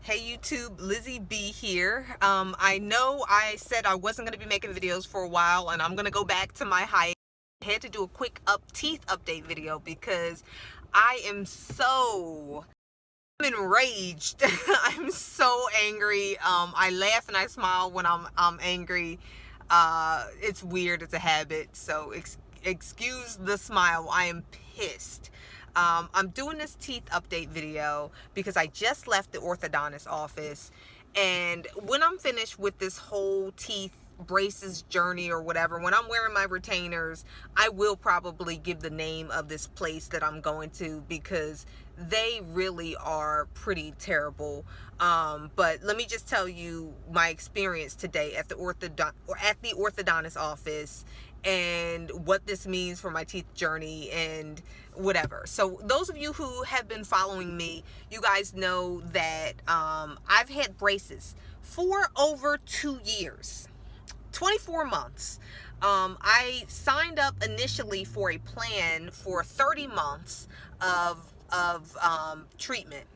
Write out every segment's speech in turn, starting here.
Hey YouTube, Lizzie B here. I know I said I wasn't going to be making videos for a while, and I'm going to go back to my hiatus. I had to do a quick teeth update video because I am so enraged. I'm so angry. I laugh and I smile when I'm angry. It's weird. It's a habit. So excuse the smile. I am pissed. I'm doing this teeth update video because I just left the orthodontist office, and when I'm finished with this whole teeth braces journey or whatever, when I'm wearing my retainers, I will probably give the name of this place that I'm going to, because they really are pretty terrible. But let me just tell you my experience today at the orthodontist office, and what this means for my teeth journey and whatever. So those of you who have been following me, you guys know that I've had braces for over 2 years, 24 months. I signed up initially for a plan for 30 months of treatment.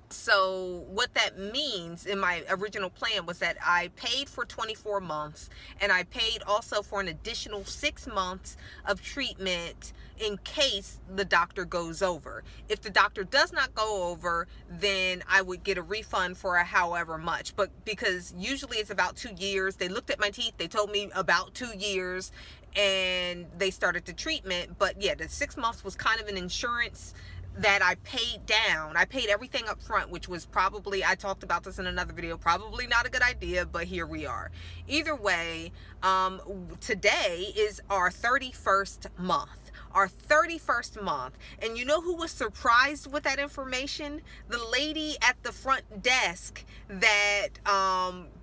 So what that means in my original plan was that I paid for 24 months, and I paid also for an additional 6 months of treatment in case the doctor goes over. If the doctor does not go over, then I would get a refund for however much. But because usually it's about 2 years, they looked at my teeth, they told me about 2 years, and they started the treatment. But yeah, the 6 months was kind of an insurance that I paid down. I paid everything up front, which was probably, I talked about this in another video, probably not a good idea, but here we are. Either way, today is our 31st month. Our 31st month. And you know who was surprised with that information? The lady at the front desk that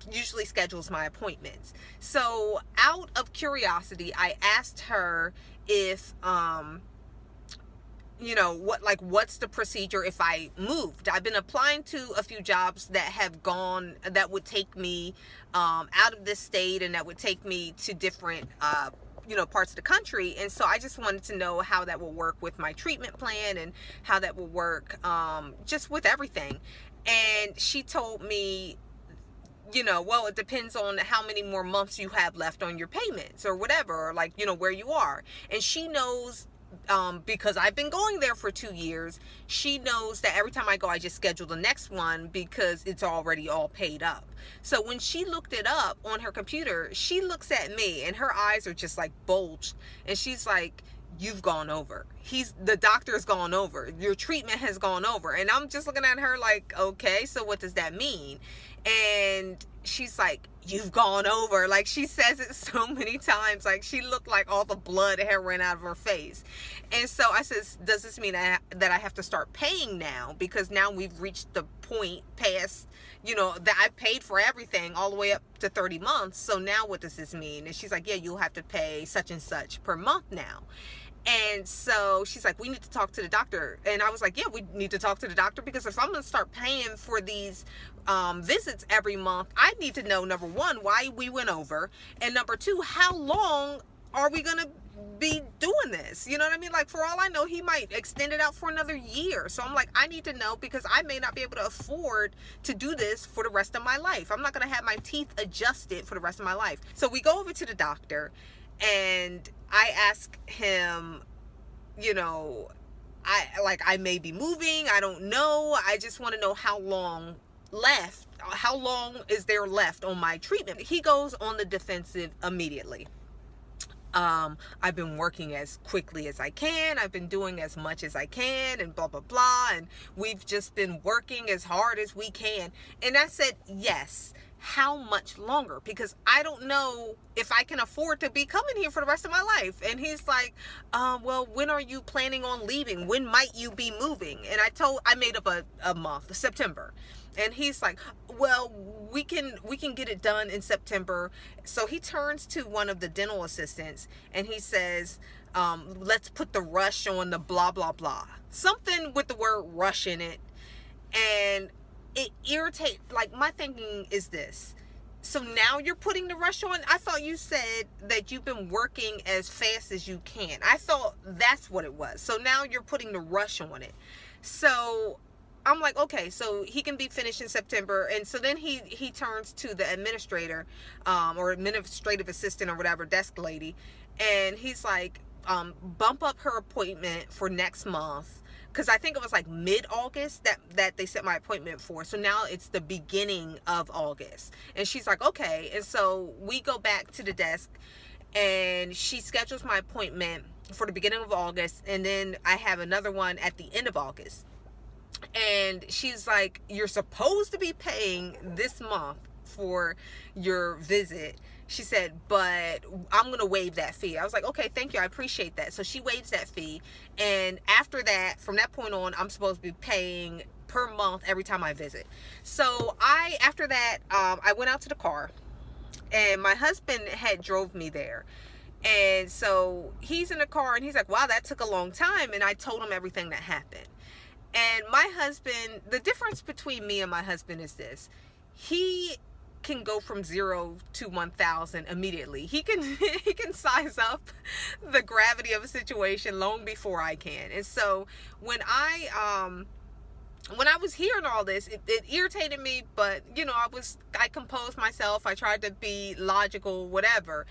usually schedules my appointments. So out of curiosity, I asked her if you know, what's the procedure if I moved. I've been applying to a few jobs that would take me out of this state, and that would take me to different parts of the country. And so I just wanted to know how that will work with my treatment plan, and how that will work just with everything. And she told me, well, it depends on how many more months you have left on your payments or whatever, or where you are. And she knows, because I've been going there for 2 years, she knows that every time I go, I just schedule the next one because it's already all paid up. So when she looked it up on her computer, she looks at me and her eyes are just like bulged, and she's like, "You've gone over. The doctor's gone over. Your treatment has gone over." And I'm just looking at her like, okay, so what does that mean? And she's like, "You've gone over." Like, she says it so many times. Like, she looked like all the blood had ran out of her face. And so I says, "Does this mean that I have to start paying now? Because now we've reached the point past, that I've paid for everything all the way up to 30 months. So now what does this mean?" And she's like, "Yeah, you'll have to pay such and such per month now." And so she's like, "We need to talk to the doctor." And I was like, "Yeah, we need to talk to the doctor, because if I'm going to start paying for these visits every month, I need to know, number one, why we went over, and number two, how long are we going to be doing this?" You know what I mean? Like, for all I know, he might extend it out for another year. So I'm like, I need to know, because I may not be able to afford to do this for the rest of my life. I'm not going to have my teeth adjusted for the rest of my life. So we go over to the doctor, and I ask him, I may be moving. I don't know. I just want to know how long is there left on my treatment. He goes on the defensive immediately. I've been working as quickly as I can. I've been doing as much as I can, and blah, blah, blah. And we've just been working as hard as we can. And I said, yes. How much longer? Because I don't know if I can afford to be coming here for the rest of my life. And he's like, well, when are you planning on leaving? When might you be moving? And I made up a month, September. And he's like, well, we can get it done in September. So he turns to one of the dental assistants and he says, let's put the rush on the blah, blah, blah. Something with the word rush in it. And it irritates, like, my thinking is this. So now you're putting the rush on? I thought you said that you've been working as fast as you can. I thought that's what it was. So now you're putting the rush on it. So I'm like, okay, so he can be finished in September. And so then he turns to the administrator, or administrative assistant or whatever, desk lady, and he's like, bump up her appointment for next month, because I think it was like mid-August that they set my appointment for. So now it's the beginning of August. And she's like, okay. And so we go back to the desk, and she schedules my appointment for the beginning of August, and then I have another one at the end of August. And she's like, you're supposed to be paying this month for your visit. She said, but I'm going to waive that fee. I was like, okay, thank you. I appreciate that. So she waives that fee. And after that, from that point on, I'm supposed to be paying per month every time I visit. So after that, I went out to the car, and my husband had drove me there. And so he's in the car, and he's like, wow, that took a long time. And I told him everything that happened. And my husband, the difference between me and my husband is this: he can go from 0 to 1,000 immediately. He can size up the gravity of a situation long before I can. And so when I was hearing all this, it irritated me, but I composed myself. I tried to be logical, whatever.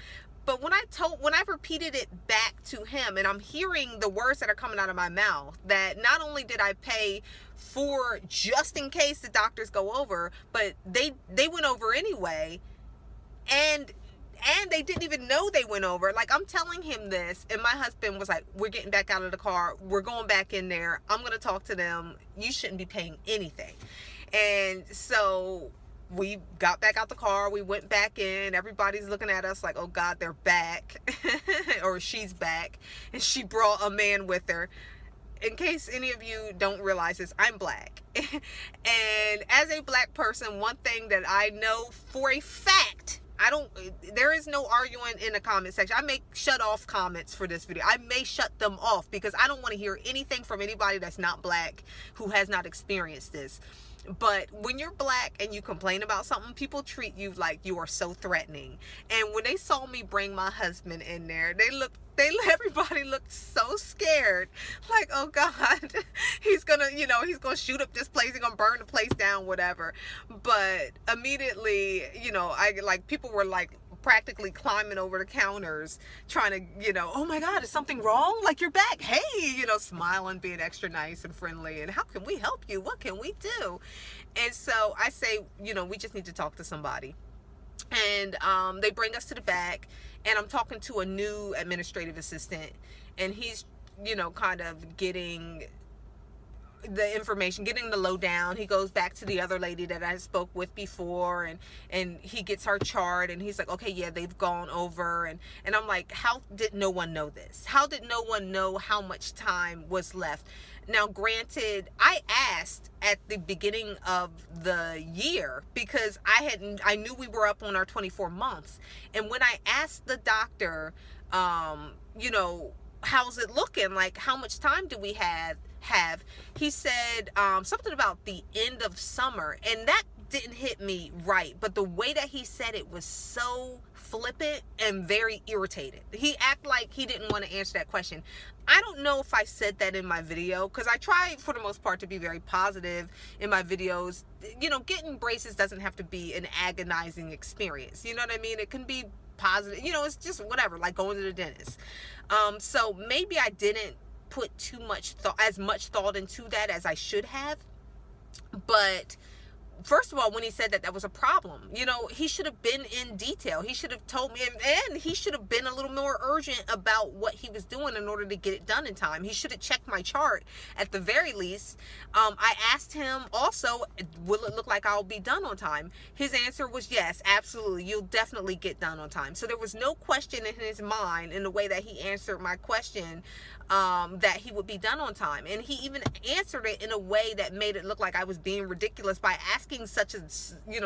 But when I repeated it back to him, and I'm hearing the words that are coming out of my mouth, that not only did I pay for just in case the doctors go over, but they went over anyway, and they didn't even know they went over. Like, I'm telling him this, and my husband was like, we're getting back out of the car, we're going back in there, I'm going to talk to them, you shouldn't be paying anything. And so we got back out the car, we went back in, everybody's looking at us like, oh God, they're back. Or she's back, and she brought a man with her. In case any of you don't realize this, I'm black. And as a black person, one thing that I know for a fact, there is no arguing in the comment section. I may shut off comments for this video. I may shut them off because I don't want to hear anything from anybody that's not black, who has not experienced this. But when you're black and you complain about something, people treat you like you are so threatening. And when they saw me bring my husband in there, everybody looked so scared. Like, oh God, he's gonna shoot up this place, he's gonna burn the place down, whatever. But immediately, people were like practically climbing over the counters trying to, oh my God, is something wrong? Like, you're back. Hey, smiling, being extra nice and friendly. And how can we help you? What can we do? And so I say, we just need to talk to somebody. And they bring us to the back, and I'm talking to a new administrative assistant, and he's, kind of getting the information, getting the lowdown. He goes back to the other lady that I spoke with before, and he gets her chart, and he's like, okay, yeah, they've gone over. And I'm like, how did no one know this? How did no one know how much time was left? Now, granted, I asked at the beginning of the year because I knew we were up on our 24 months. And when I asked the doctor, how's it looking? Like, how much time do we have? He said something about the end of summer, and that didn't hit me right. But the way that he said it was so flippant and very irritated. He acted like he didn't want to answer that question. I don't know if I said that in my video, because I try for the most part to be very positive in my videos. Getting braces doesn't have to be an agonizing experience. You know what I mean? It can be positive. It's just whatever, like going to the dentist. So maybe I didn't put as much thought into that as I should have. But first of all, when he said that was a problem, he should have been in detail. He should have told me, and he should have been a little more urgent about what he was doing in order to get it done in time. He should have checked my chart at the very least. I asked him also, will it look like I'll be done on time? His answer was yes, absolutely. You'll definitely get done on time. So there was no question in his mind in the way that he answered my question that he would be done on time. And he even answered it in a way that made it look like I was being ridiculous by asking such a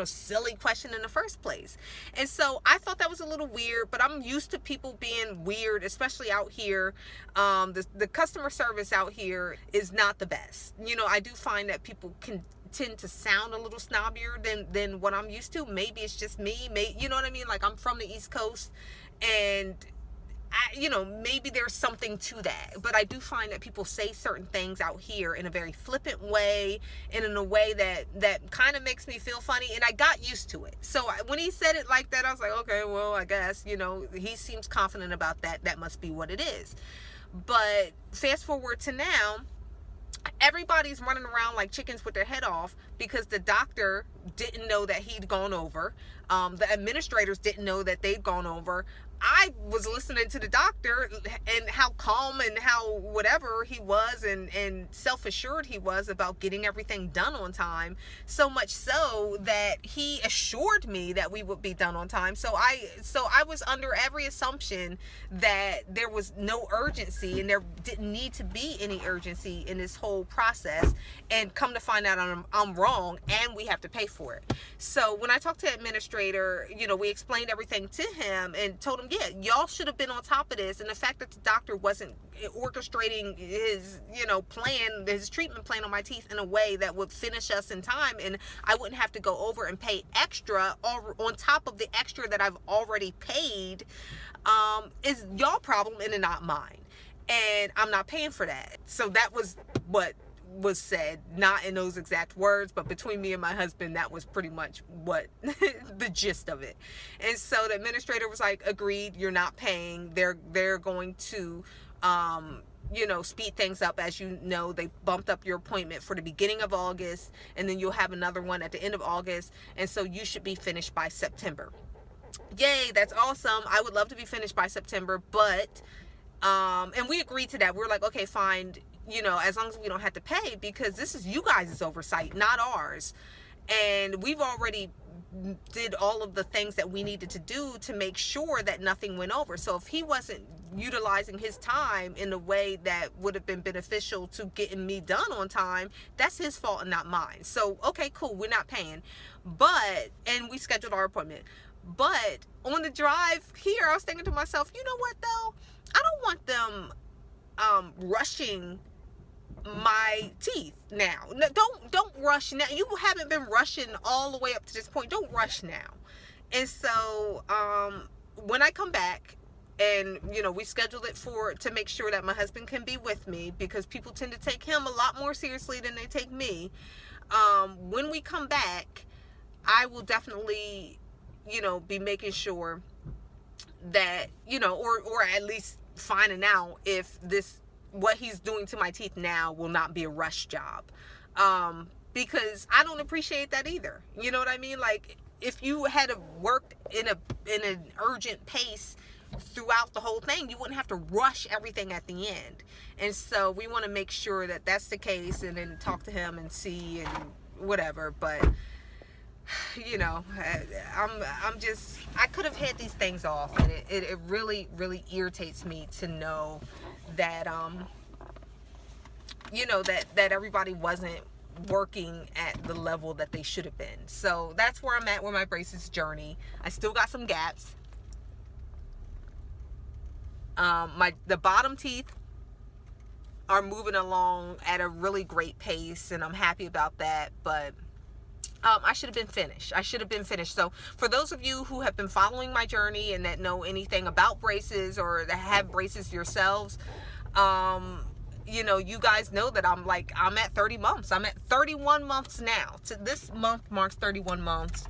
silly question in the first place. And so I thought that was a little weird, but I'm used to people being weird, especially out here. The customer service out here is not the best. I do find that people can tend to sound a little snobbier than what I'm used to. Maybe it's just me. You know what I mean? Like, I'm from the East Coast, and maybe there's something to that, but I do find that people say certain things out here in a very flippant way, and in a way that kind of makes me feel funny, and I got used to it. So when he said it like that, I was like, okay, well, I guess, he seems confident about that. That must be what it is. But fast forward to now, everybody's running around like chickens with their head off because the doctor didn't know that he'd gone over. The administrators didn't know that they'd gone over. I was listening to the doctor and how calm and how whatever he was, and self-assured he was about getting everything done on time. So much so that he assured me that we would be done on time. So I was under every assumption that there was no urgency, and there didn't need to be any urgency in this whole process. And come to find out I'm wrong, and we have to pay for it. So when I talked to the administrator, we explained everything to him and told him, yeah, y'all should have been on top of this. And the fact that the doctor wasn't orchestrating his, plan, his treatment plan on my teeth in a way that would finish us in time, and I wouldn't have to go over and pay extra on top of the extra that I've already paid, is y'all problem and not mine. And I'm not paying for that. So that was what was said, not in those exact words, but between me and my husband, that was pretty much what the gist of it. And so the administrator was like, agreed, you're not paying. They're going to speed things up. As you know, they bumped up your appointment for the beginning of August, and then you'll have another one at the end of August, and so you should be finished by September. Yay, that's awesome. I would love to be finished by September, but and we agreed to that. We were like, okay, fine, as long as we don't have to pay, because this is you guys' oversight, not ours. And we've already did all of the things that we needed to do to make sure that nothing went over. So if he wasn't utilizing his time in a way that would have been beneficial to getting me done on time, that's his fault and not mine. So, okay, cool, we're not paying. And we scheduled our appointment. But on the drive here, I was thinking to myself, you know what though? I don't want them rushing my teeth now. No, don't rush now. You haven't been rushing all the way up to this point. Don't rush now. And so when I come back, and we scheduled it to make sure that my husband can be with me, because people tend to take him a lot more seriously than they take me. When we come back, I will definitely be making sure that or at least finding out if what he's doing to my teeth now will not be a rush job, because I don't appreciate that either. You know what I mean? Like, if you had worked in an urgent pace throughout the whole thing, you wouldn't have to rush everything at the end. And so we want to make sure that that's the case, and then talk to him and see and whatever. But I could have had these things off, and it really, really irritates me to know that that everybody wasn't working at the level that they should have been. So that's where I'm at with my braces journey. I still got some gaps. The bottom teeth are moving along at a really great pace, and I'm happy about that. But I should have been finished. So for those of you who have been following my journey and that know anything about braces, or that have braces yourselves, you guys know that I'm at 30 months. I'm at 31 months now. So this month marks 31 months.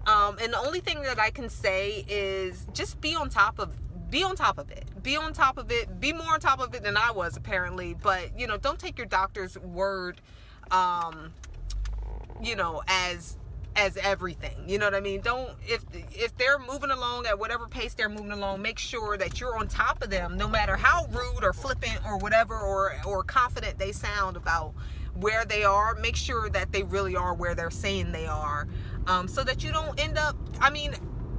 And the only thing that I can say is just be on top of it. Be more on top of it than I was, apparently. But, don't take your doctor's word, as everything. You know what I mean? Don't, if they're moving along at whatever pace they're moving along, make sure that you're on top of them, no matter how rude or flippant or whatever, or confident they sound about where they are. Make sure that they really are where they're saying they are, so that you don't end up,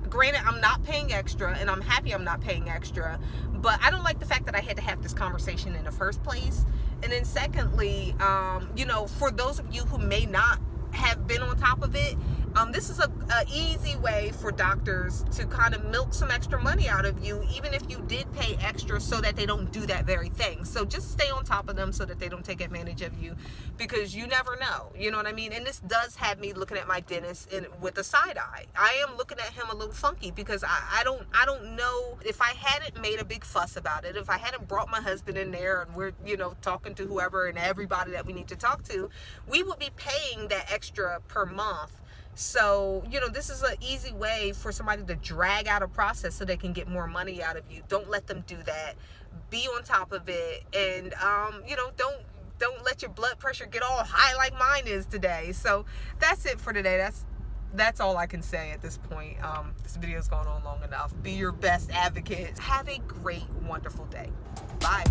granted, I'm not paying extra, and I'm happy I'm not paying extra, but I don't like the fact that I had to have this conversation in the first place. And then secondly, for those of you who may not have been on top of it, This is a easy way for doctors to kind of milk some extra money out of you, even if you did pay extra, so that they don't do that very thing. So just stay on top of them so that they don't take advantage of you, because you never know. You know what I mean? And this does have me looking at my dentist with a side eye. I am looking at him a little funky, because I don't know if I hadn't made a big fuss about it, if I hadn't brought my husband in there and we're, you know, talking to whoever and everybody that we need to talk to, we would be paying that extra per month. So, you know, this is an easy way for somebody to drag out a process so they can get more money out of you. Don't let them do that. Be on top of it, and you know, don't let your blood pressure get all high like mine is today. So that's it for today. That's all I can say at this point. This video's gone on long enough. Be your best advocate. Have a great, wonderful day. Bye.